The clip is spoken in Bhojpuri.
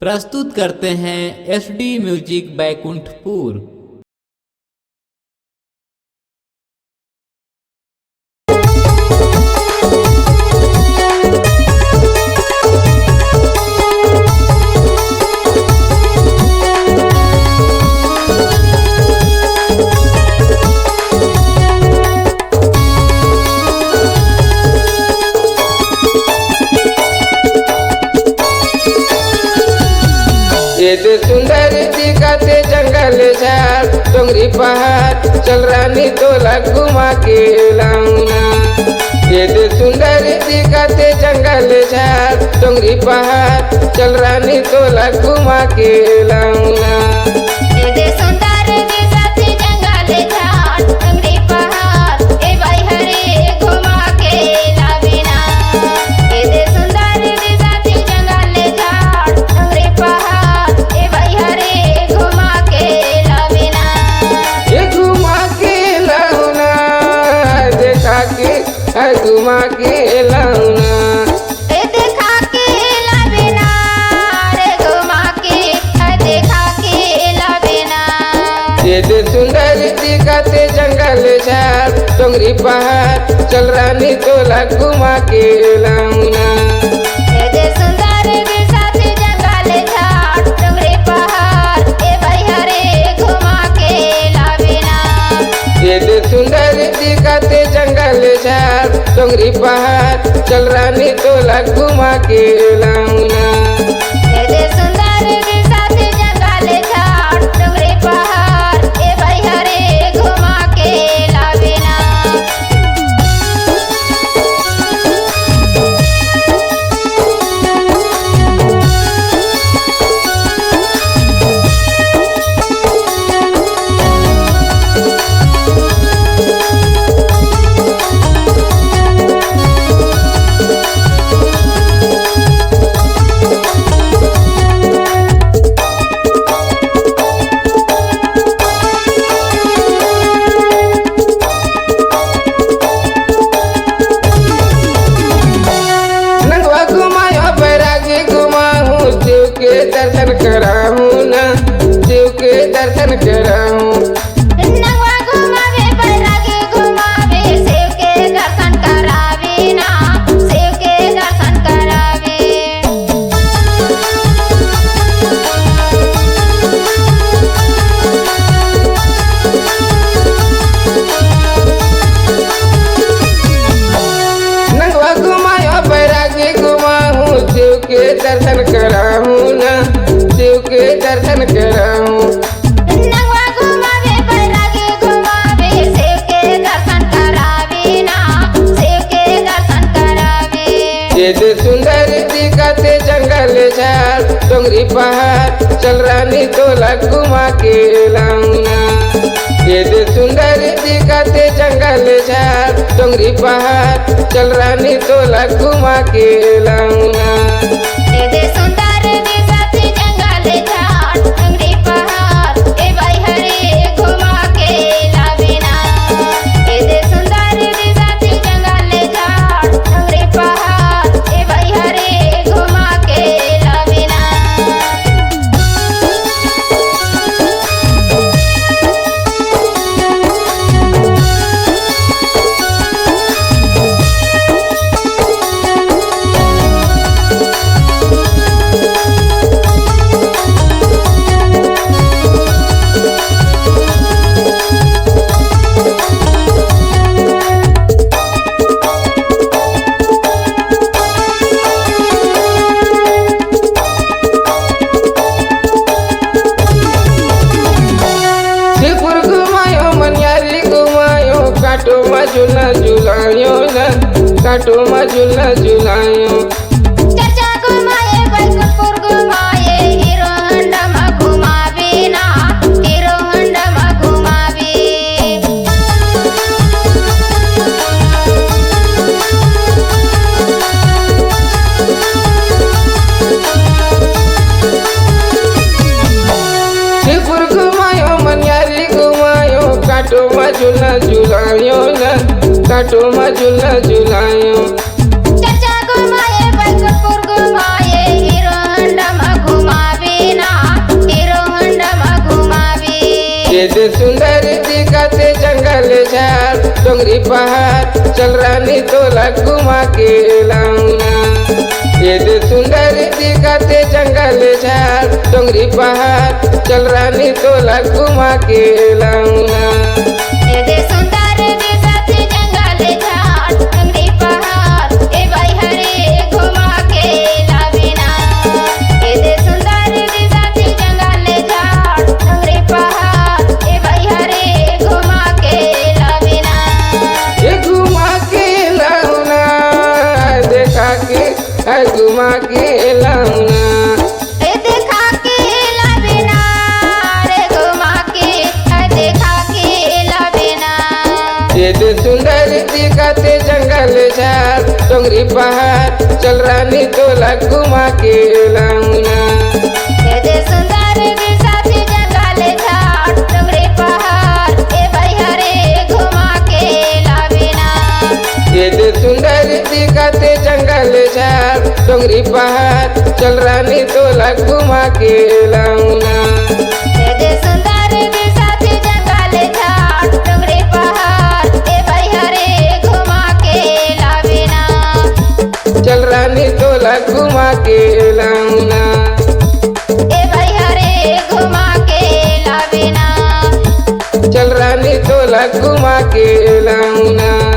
प्रस्तुत करते हैं एसडी म्यूजिक बैकुंठपुर। ये दे सुंदर दिखाते जंगल झाड़ डोंगरी पहाड़ चल रानी तोला घुमा के लाऊंगा। ये दे सुंदर दिखाते जंगल झाड़ डोंगरी पहाड़ चल रानी तोला घुमा के लाऊंगा। घुमा के लाऊंगा देखा के लावेना रे घुमा के देखा के लावेना। ये दे सुंदर दिखाते जंगल झाड़ डोंगरी पहाड़ चल रानी तोला घुमा के लाऊंगा। दे सुंदर दिखाते जंगल झाड़ डोंगरी पहाड़ भाई हरे घुमा के लावेना। ये दे सुंदर दिखाते जंगल झाड़ डोंगरी पहाड़ चल रानी तोला घुमा के लाऊंगा। दे सुंदर दिखाते जंगल झाड़ डोंगरी पहाड़ भाई हरे घुमा के लावेना। दर्शन कराऊं ना शिव के दर्शन कराऊं। नगवा घुमावे बैरागी घुमावे शिव के दर्शन करावे ना शिव के दर्शन करावे। नगवा घुमायो बैरागी घुमाऊं शिव के दर्शन कराऊं ना शिव के दर्शन कराऊं। नगवा घुमावे बैरागी घुमावे शिव के दर्शन करावे ना शिव के दर्शन करावे। ये दे सुंदर दिखाते जंगल झाड़ डोंगरी पहाड़ चल रानी तोला घुमा के लाऊंगा। ये दे सुंदर दिखाते जंगल झाड़ डोंगरी पहाड़ चल रानी तोला घुमा के लाऊंगा। दे सुंदर दिखाते जंगल झाड़ डोंगरी पहाड़ भाई हरे घुमा के लावेना। दे सुंदर दिखाते जंगल झाड़ डोंगरी पहाड़ भाई हरे घुमा के लावेना। शिवपुर घुमायो मनियारी घुमायो काटो में झूला झूलायो ना काटो में झूला झूलायो। चर्चा घुमाए बैकुंठपुर घुमाए हीरो होंडा में घुमावे ना हीरो होंडा में घुमावे। शिवपुर घुमायो मनियारी घुमायो काटो में झूला झूलायो ना काटो में झूला झूलायो। चर्चा घुमाए बैकुंठपुर घुमाए हीरो होंडा में घुमावे। ये दे सुंदर दिखाते जंगल झाड़ डोंगरी पहाड़ चल रानी तोला घुमा के लाऊना। ये दे सुंदर दिखाते जंगल झाड़ डोंगरी पहाड़ चल रानी तोला घुमा के लाऊना। ये दे सुंदर दिखाते जंगल झाड़ डोंगरी पहाड़ ए भाई हरे घुमा के लावेना। ये दे सुंदर दिखाते जंगल झाड़ डोंगरी पहाड़ ए भाई हरे घुमा के लावेना। ये घुमा के लाऊना देखा के है घुमा के लाऊना। ए देखा के लावेना रे घुमा के देखा के लावेना। ये दे सुंदर दिखाते जंगल झाड़ डोंगरी पहाड़ चल रानी तोला घुमा के लाऊना। ये दे सुंदर दिखाते जंगल झाड़ डोंगरी पहाड़ ए भाई हरे घुमा के लावेना। ये दे सुंदर दिखाते जंगल झाड़ डोंगरी पहाड़ चल रानी तोला घुमा के लाऊना। ये दे सुंदर दिखाते जंगल झाड़ डोंगरी पहाड़ ए भाई हरे घुमा के लावेना। चल रानी तोला घुमा के लाऊना। ए भाई हरे घुमा के लावेना। चल रानी तोला घुमा के लाऊना।